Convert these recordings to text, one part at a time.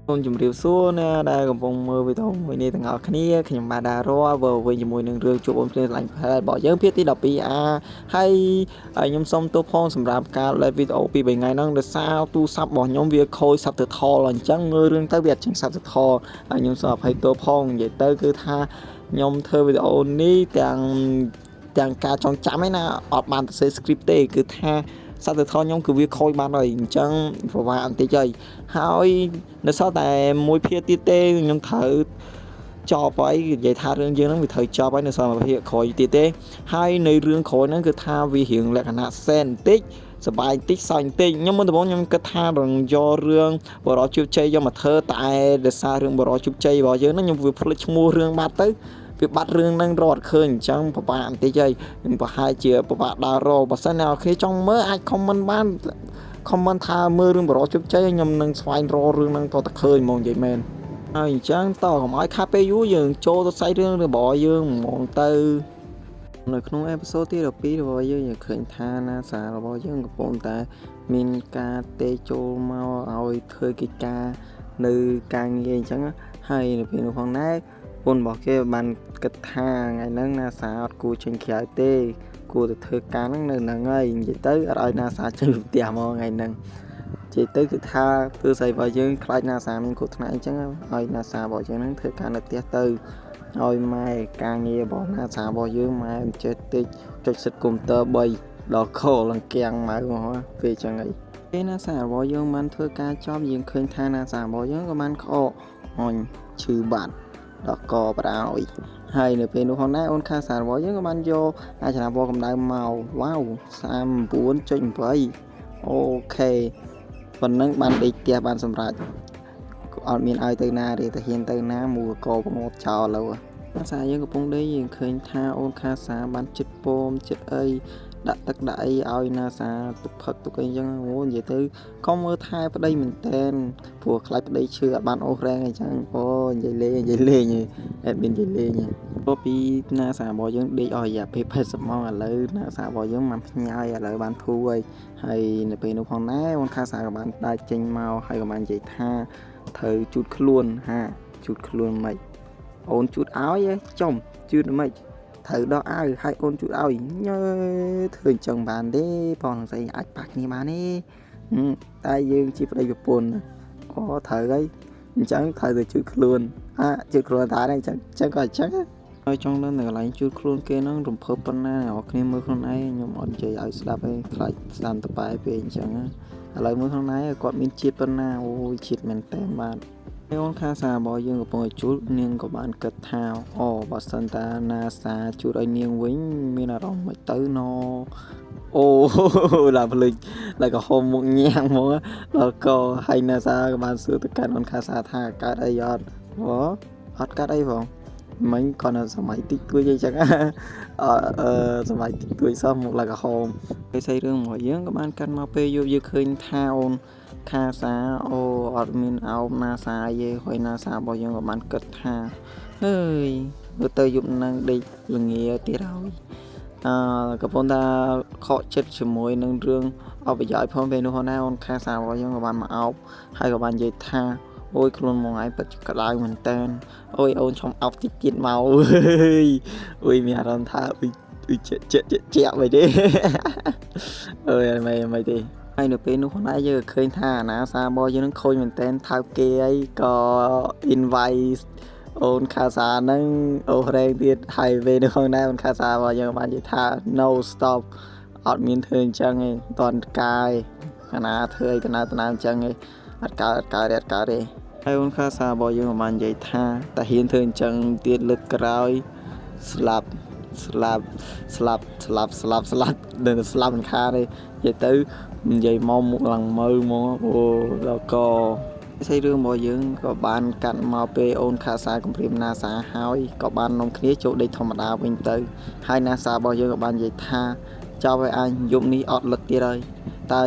Ôn chùm rìu xuống nè, đây còn vòng mơ với thùng với nè thằng ngọc khía khi mà đà ro vừa với những mùi nương rương chụp ôn lên lạnh phải bỏ dấu biết tí đọc pi a hay nhóm xong tô phong sầm rạp ca lại video pi 7 ngày năng được sao tu sắp bỏ nhóm việc khôi sắp từ thò là chẳng mơ rương tới biệt chẳng sắp từ thò nhóm sập hay tô phong vậy tới cứ tha nhóm thơ video níទាំងការចងចាំឯណាអត់បានទៅសេស្គ្រីបទេគឺថាសត្វទៅថខ្ញុំគឺវាខូចបានហើយអញ្ចឹងប្រហែលបន្តិចហើយនៅសល់តែមួយភាគទៀតទេខ្ញុំត្រូវចប់ហើយនិយាយថារឿងយើងហ្នឹងវាត្រូវចប់ហើយនៅសល់មួយភាគក្រោយទៀតទេហើយនៅរឿងក្រោយហ្នឹងគឺថាវារៀងលក្ខណៈសែនបន្តិចសបាយបន្តិចសើចបន្តិចខ្ញុំមុនដំបូងខ្ញុំគិតថារងយករឿងបរិជជ័យយកមកធ្វើតែដោយសាររឿងបរិជជ័យរបស់យើងហ្នឹងខ្ញុំវាភ្លេចឈ្មោះរឿងបាត់ទៅវាបាត់រឿងហ្នឹងរត់ឃើញអញ្ចឹងប្រហែលបន្តិចហើយខ្ញុំប្រហែលជាប្រហែលដើររបើសិនណាអូខេចង់មើលអាច comment បាន comment ថាមើលរឿងបរិជជ័យខ្ញុំនឹងស្វែងរករឿងហ្នឹងតតែឃើញហ្មងនិយាយមែនហើយអញ្ចឹងតកុំឲ្យខាត់ពេលយូរយើងចូលទៅសាច់រឿងរបស់យើងហ្មងទៅនៅក្នុងអេពីសូតទី12របស់យើងឃើញថាណាសាររបស់យើងកំពុងតែមានការទេចូលមកឲ្យធ្វើកិច្ចការនៅការងារអញ្ចឹងហើយនៅពេលនោះផងដែរពុនរបស់គេបានគិតថាថ្ងៃហ្នឹងណាសារអត់គួរចេញក្រៅទេគួរទៅធ្វើការហ្នឹងនៅហ្នឹងហើយនិយាយទៅអត់ឲ្យណាសារចេញពីផ្ទះមកថ្ងៃហ្នឹងនិយាយទៅគឺថាធ្វើស្អីរបស់យើងខ្លាចណាសារមានគ្រោះថ្នាក់អញ្ចឹងឲ្យណាសាររបស់យើងហ្នឹងធ្វើការនៅផ្ទះទៅឲ្យម៉ែការងាររបស់ណាសាររបស់យើងម៉ែមិនចេះតិចចុចសិតកុំព្យូទ័រ3ដល់ខលលង្គាំងម៉ៅមកពេលអញ្ចឹងហីពេលណាសាររបស់យើងបានធ្វើការចប់យើងឃើញថាណាសាររបស់យើងក៏បានក្អកអញឈឺបាត់ដល់កបដ ហើយនៅពេលនោះផងដែរអូនខាសាររបស់យើងក៏បានយកអាចំណាពណ៌កម្ដៅមកវ៉ាវ 39.8 អូខេប៉ុណ្ណឹងបានដេកផ្ទះបានសម្រាប់អត់មានឲ្យទៅណាទេតែហ៊ានទៅណាមួកោប្រងត់ចោលលើភាសាយើងកំពុងដេកយើងឃើញថាអូនខាសាបានចិត្តពមចិត្តអីដាក់ទឹកដាក់អីឲ្យណាសាទឹកផឹកទុកអីចឹងអូនិយាយទៅកុំមើលថែប្តីមែនតែនព្រោះខ្លាចប្តីឈឺអត់បានអូសរែងអីចឹងអូនិយាយលេងអត់មាននិយាយលេងព្រោះពីណាសារបស់យើងដេកអស់រយៈពេល80ម៉ោងឥឡូវណាសារបស់យើងមិនផ្ញើឥឡូវបានធូរហើយនៅពេលនោះផងដែរអូនខាសាក៏បានដើរចេញមកហើយក៏បាននិយាយថាត្រូវជូតខ្លួនជូតខ្លួនមិនអូនជូតឲ្យចំជូតមិនត្រូវដោះអាវឲ្យអូនជូតឲ្យញើធ្វើអញ្ចឹងបានទេបងស្អីអាចប៉ះគ្នាបានទេតែយើងជាប្តីប្រពន្ធអូត្រូវហើយអញ្ចឹងត្រូវទៅជូតខ្លួនជូតខ្លួនតាដែរអញ្ចឹងក៏អញ្ចឹងហើយចង់ដឹងនៅកន្លែងជូតខ្លួនគេហ្នឹងរំភើបប៉ុណ្ណាអ្នកគ្នាមើលខ្លួនឯងខ្ញុំអត់និយាយឲ្យស្ដាប់ទេខ្លាចស្ដាំតបែពេកអញ្ចឹងឥឡូវមើលខ្លួនឯងគាត់មានជាតិប៉ុណ្ណាអូយជាតិមែនតែនបាទអូនខាសារបស់យើងកំពុងតែជូតនាងក៏បានគិតថាអូបើសិនតាណាសាជូតឲ្យនាងវិញមានអារម្មណ៍មិនទៅណអូឡាភ្លេចlạiក៏ហូមមុខញ៉ាំងមកដល់ក៏ហើយណាសាក៏បានសួរទៅកាន់អូនខាសាថាកើតអីអត់អត់កើតអីផងមិញគាត់នៅសម័យតិចតួចអីចឹងសម័យតិចតួចសោះមកឡើងក្រហមពេលស្អីរឿងរបស់យើងក៏បានកាន់មកពេលយប់យើងឃើញថាអូនខាសាអូអត់មានអោបណាសាទេហើយណាសារបស់យើងក៏បានគិតថាអើយទៅយប់នឹងដេកល្ងាទៀតហើយកំពុងតែខកចិត្តជាមួយនឹងរឿងអបយាយផងពេលនោះហ្នឹងអូនខាសារបស់យើងក៏បានមកអោបហើយក៏បាននិយាយថាអូយខ្លួនមកឯងពិតក្តៅមែនតើអូយអូនឆុំអោបតិចទៀតមកអូយមានអារម្មណ៍ថាជាក់មិនទេអូយមិនទេហើយនៅពេលនោះខ្លួនឯងយើងឃើញថាអាណាសារបស់យើងនឹងខូចមែនតើថើបគេអីក៏ invite អូនខាសាហ្នឹងអូរ៉េងទៀតហើយពេលនោះផងដែរអូនខាសារបស់យើងបាននិយាយថា no stop អត់មានធ្វើអញ្ចឹងទេតន់កាយអាណាធ្វើអីដំណើរអញ្ចឹងទេអត់កើតទេហើយអូនខាសារបស់យើងបាននិយាយថាតាហ៊ានធ្វើអញ្ចឹងទៀតលើកក្រោយស្លាប់នឹងស្លាប់មិនខាតទេនិយាយទៅនិយាយមកមុខឡើងមើលមកអូដល់ក៏ស្អីរឿងរបស់យើងក៏បានកាត់មកពេលអូនខាសាកំព្រាមណាសាហើយក៏បាននាំគ្នាចូលដេកធម្មតាវិញទៅហើយណាសារបស់យើងក៏បាននិយាយថាចប់ឲ្យអញយប់នេះអត់លឹកទៀតហើយតើ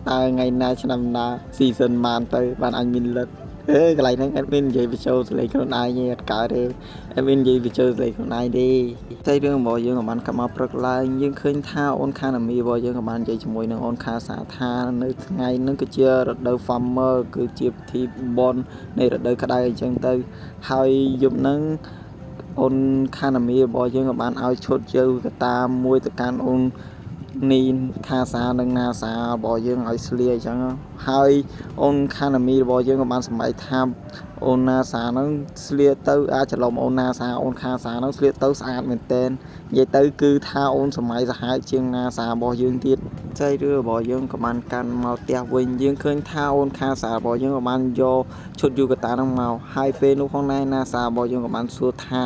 ថ្ងៃណាឆ្នាំណា season បានទៅបានអញមានលឹក កន្លែងហ្នឹងអត់មាននិយាយបញ្ចូលលេខខ្លួនឯងទេអត់កើតទេអត់មាននិយាយបញ្ចូលលេខខ្លួនឯងទេតែរឿងរបស់យើងក៏បានកាត់មកព្រឹកឡើងយើងឃើញថាអូនខាណាមីរបស់យើងក៏បាននិយាយជាមួយនឹងអូនខាសាថានៅថ្ងៃហ្នឹងគឺជារដូវ farmer គឺជាពិធីបុណ្យនៃរដូវក្តៅអញ្ចឹងទៅហើយយប់ហ្នឹងអូនខាណាមីរបស់យើងក៏បានឲ្យឈុតយើងកតាមួយទៅកាន់អូននីនខាសានិងណាសារបស់យើងឲ្យស្លៀកអញ្ចឹងហើយអូនខាណាមីរបស់យើងក៏បានសម្រេចថាអូនណាសាហ្នឹងស្លៀកទៅអាចច្រឡំអូនណាសាអូនខាសាហ្នឹងស្លៀកទៅស្អាតមែនទែននិយាយទៅគឺថាអូនសម័យសាហាវជាងណាសារបស់យើងទៀតចៃរឿងរបស់យើងក៏បានកាន់មកផ្ទះវិញយើងឃើញថាអូនខាសារបស់យើងក៏បានយកឈុតយូកាតាហ្នឹងមកហើយពេលនោះផងដែរណាសារបស់យើងក៏បានសួរថា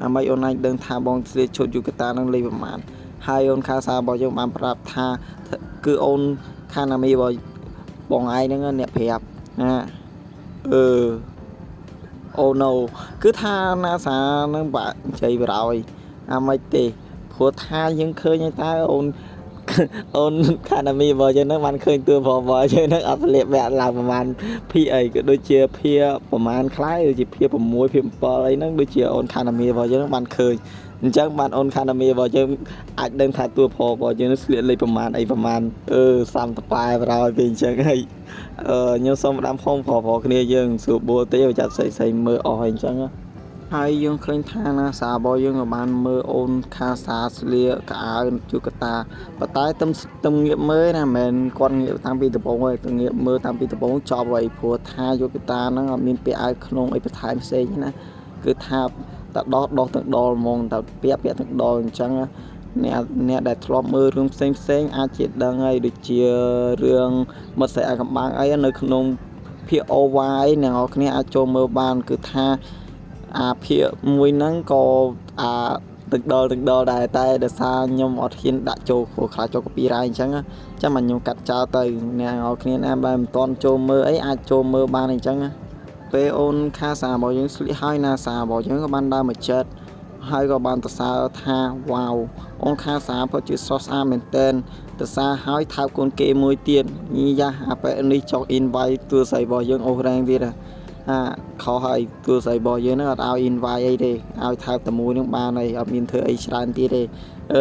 អាម៉េចអូនឯងដឹងថាបងស្លៀកឈុតយូកាតាហ្នឹងលេខប្រមាណហើយអូនខាសារបស់យើងបានប្រាប់ថាគឺអូនខាណាមីរបស់បងឯងហ្នឹងអ្នកប្រាប់អូ no គឺថាណាសាហ្នឹងបាក់ជ័យបរោយអាម៉េចទេព្រោះថាយើងឃើញតែអូនខាណាមីរបស់យើងហ្នឹងបានឃើញតួប្រុសរបស់យើងហ្នឹងអត់ស្លៀកពាក់ឡើងប្រហែលភាអីក៏ដូចជាភាប្រហែលខ្លះដូចជាភា6ភា7អីហ្នឹងដូចជាអូនខាណាមីរបស់យើងបានឃើញអញ្ចឹងបានអូនខាណាមីរបស់យើងអាចដឹងថាតួប្រុសរបស់យើងស្លៀកលេខប្រហែលអីប្រហែលសាំតប៉ែបរោយពីអញ្ចឹងហើយខ្ញុំសូមផ្ដាំផងប្រុសគ្នាយើងស្រួលបួលទេចាត់ស្អីមើលអស់ហើយអញ្ចឹងហើយយើងឃើញថាណាសារបស់យើងក៏បានមើលអូនខាសាស្លៀកកៅអៅជូកតាប៉ុន្តែទំងាកមើលណាមិនមែនគាត់ងាកតាំងពីដំបូងទេទំងាកមើលតាំងពីដំបូងចប់ហើយព្រោះថាយូកតាហ្នឹងអត់មានពាក់អាវក្នុងអីបន្ថែមផ្សេងណាគឺថាតែដោះទាំងដលហ្មងតែពាក់ទាំងដលអញ្ចឹងអ្នកដែលធ្លាប់មើលរឿងផ្សេងអាចជាដឹងហើយដូចជារឿងមិត្តស្រីអាកំបាំងអីនៅក្នុងភាគ OY អ្នកនរគ្នាអាចចូលមើលបានគឺថាអាភាគមួយហ្នឹងក៏ទឹកដលដែរតែដោយសារខ្ញុំអត់ហ៊ានដាក់ចូលព្រោះខ្លាចចូល copyright អញ្ចឹងចាំមកខ្ញុំកាត់ចោលទៅអ្នកនរគ្នាណាបើមិនទាន់ចូលមើលអីអាចចូលមើលបានអញ្ចឹងពេលអូនខាសារបស់យើងស្លៀកហើយណាសារបស់យើងក៏បានដើរមកចិត្តហើយក៏បានសរសើរថាវ៉ាវអូនខាសាពិតជាស្រស់ស្អាតមែនទែនសរសើរហើយថើបកូនគេមួយទៀតយ៉ាអាពេលនេះចង់ invite ទួស្រីរបស់យើងអូសរ៉េងទៀតខុសហើយទួស្រីរបស់យើងហ្នឹងអត់ឲ្យ invite អីទេឲ្យថើបតែមួយហ្នឹងបានហើយអត់មានធ្វើអីច្រើនទៀតទេ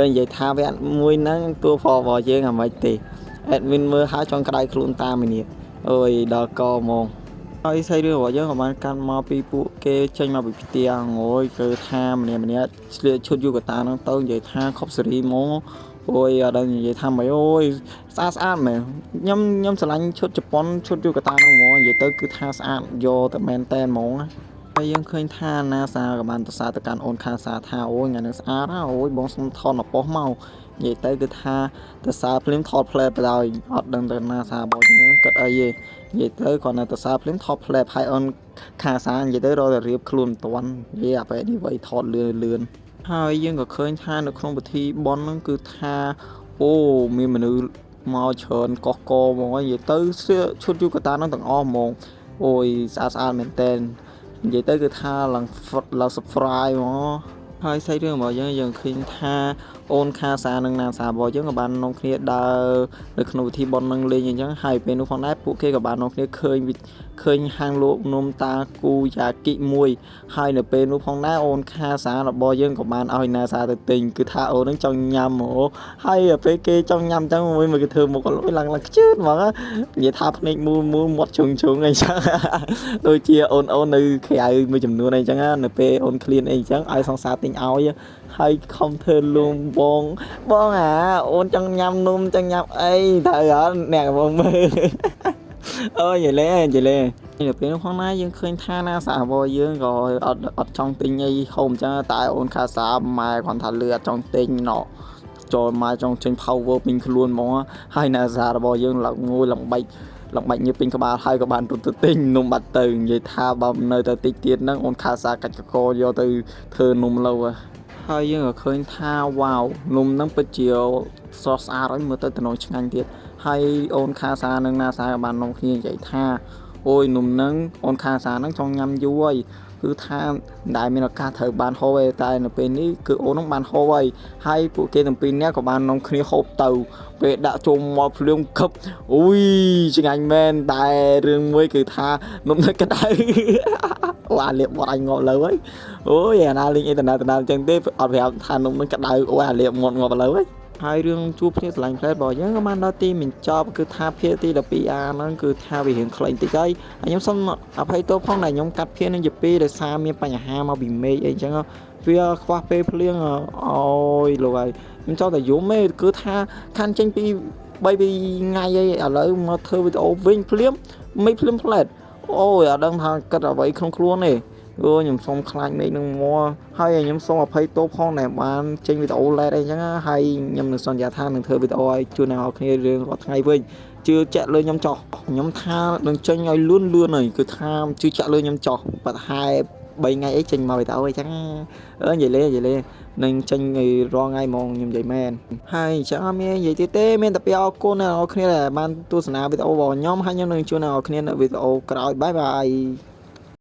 និយាយថាវគ្គមួយហ្នឹងទួប្រុសរបស់យើងអាម៉េចទេ admin មើលហើយចង់ក្តៅខ្លួនតាមនេះអូយដល់កហ្មងហើយស្អីរឿងរបស់យើងក៏បានកាន់មកពីពួកគេចេញមកពីផ្ទះងយគឺថាម្នាក់ស្លៀកឈុតយូកាតាហ្នឹងទៅនិយាយថាខុបសេរីហ្មងអូយអត់ដឹងនិយាយថាម៉េចអូយស្អាតមែនខ្ញុំស្រឡាញ់ឈុតជប៉ុនឈុតយូកាតាហ្នឹងហ្មងនិយាយទៅគឺថាស្អាតយកតែមែនតែនហ្មងហើយយើងឃើញថាណាសាក៏បានប្រសាទៅកាន់អូនខាសាថាអូយថ្ងៃនេះស្អាតអូយបងសុំថតរបស់មកនិយាយទៅគឺថាតើសារភ្លាមថតផ្លែបដោយអត់ដឹងទៅណាសារបស់យើងគិតអីទេនិយាយទៅគាត់នៅតើសារភ្លាមថតផ្លែហើយអូនខាសានិយាយទៅរកតែរៀបខ្លួនមិនទាន់និយាយអាបែបនេះវិញថតលឿនហើយយើងក៏ឃើញថានៅក្នុងពិធីបុណ្យហ្នឹងគឺថាអូមានមនុស្សមកច្រើនកោះកហ្មងនិយាយទៅឈុតយូកាតាហ្នឹងទាំងអស់ហ្មងអូយស្អាតមែនតែននិយាយទៅគឺថាឡើង surprise ហ្មងហើយស្អីរឿងរបស់យើងឃើញថាអូនខាសានិងណាសារបស់យើងក៏បាននាំគ្នាដើរនៅក្នុងពិធីបុណ្យនឹងលេងអញ្ចឹងហើយពេលនោះផងដែរពួកគេក៏បាននាំគ្នាឃើញហាងលក់នំតាគូយ៉ាគីមួយហើយនៅពេលនោះផងដែរអូនខាសារបស់យើងក៏បានឲ្យណាសាទៅទិញគឺថាអូននឹងចង់ញ៉ាំហ្មងហើយពេលគេចង់ញ៉ាំអញ្ចឹងមួយគេធ្វើមុខឡើងខ្ជិលហ្មងនិយាយថាភ្នែកមូលមាត់ជ្រុងអីចឹងដូចជាអូននៅក្រៅមួយចំនួនអីចឹងនៅពេលអូនឃ្លានអីចឹងឲ្យសង្សារទិញឲ្យហើយខំធ្វើលួងបងអូនចង់ញ៉ាំនំចង់ញ៉ាំអីត្រូវអត់អ្នកបងមើលអូយនិយាយលេនៅពេលនោះផងណាយើងឃើញថាណាសារបស់យើងក៏អត់ចង់ទិញអីហូបអញ្ចឹងតែអូនខាសាម៉ែគាត់ថាលឺអត់ចង់ទិញណោះចូលមកចង់ចេញ power ពេញខ្លួនហ្មងហើយណាសារបស់យើងឡើងងួយឡើងបាច់ញើពេញក្បាលហើយក៏បានរត់ទៅទិញនំបាត់ទៅនិយាយថាបើនៅតែតិចទៀតហ្នឹងអូនខាសាកាច់កកយកទៅធ្វើនំលោហើយយើងក៏ឃើញថាវ៉ាวนំហ្នឹងពិតជាស្រស់ស្អាតហើយមើលទៅតំណឆ្ងាញ់ទៀតហើយអូនខាសានិងណាសាក៏បាននាំគ្នានិយាយថា ôi nụm nâng ôn khá xa nâng trong nhằm vui cứ tham đại mình là ca thở bàn hô về tại nó bên ní cứ ôn nó bàn hô vậy hay phụ kia tầm pin nè của bàn nông khi hộp tàu về đã chung một lượng cấp ui chừng anh men đại rừng mới cứ tha nụm nâng cái đại qua liệp một anh ngọt lớn ấy ôi à na linh internet nào chân tiếp ở về tha nụm nâng cái đại qua liệp một ngọt lớn ấy haiរឿងជួបគ្នាឆ្លាញ់ផ្លែបើអញ្ចឹងក៏បានដល់ទីមិនចប់គឺថាភាគទី12ហ្នឹងគឺថាវារៀងខ្លីតិចហើយខ្ញុំសូមអភ័យទោសផងដែលខ្ញុំកាត់ភាគនឹងជា2ដោយសារមានបញ្ហាមកពីមេឃអីអញ្ចឹងវាខ្វះពេលភ្លៀងអូយលោកហើយខ្ញុំចង់តែយំទេគឺថាខាន់ចេញពី3ថ្ងៃហើយឥឡូវមកធ្វើវីដេអូវិញភ្លាមមិនភ្លាមផ្លែតអូយអត់ដឹងថាគិតអ្វីក្នុងខ្លួនទេខ្ញុំសូមខ្លាចមេឃនឹងមកហើយខ្ញុំសូមអភ័យទោសផងដែលបានចេញវីដេអូឡែតអីចឹងហើយខ្ញុំនឹងសន្យាថានឹងធ្វើវីដេអូឲ្យជូនអ្នកនរគ្នារឿងរាល់ថ្ងៃវិញជឿជាក់លើខ្ញុំចោះខ្ញុំថានឹងចេញឲ្យលឿនហើយគឺថាជឿជាក់លើខ្ញុំចោះប្រហែល3ថ្ងៃអីចេញមកវីដេអូអីចឹងនិយាយលេនឹងចេញឲ្យរាល់ថ្ងៃហ្មងខ្ញុំនិយាយមែនហើយចឹងអត់មាននិយាយទៀតទេមានតែពីអរគុណអ្នកនរគ្នាដែលបានទស្សនាវីដេអូរបស់ខ្ញុំហើយខ្ញុំនឹងជួបអ្នកនរគ្នានៅវីដេអូក្រោយបាយបាយ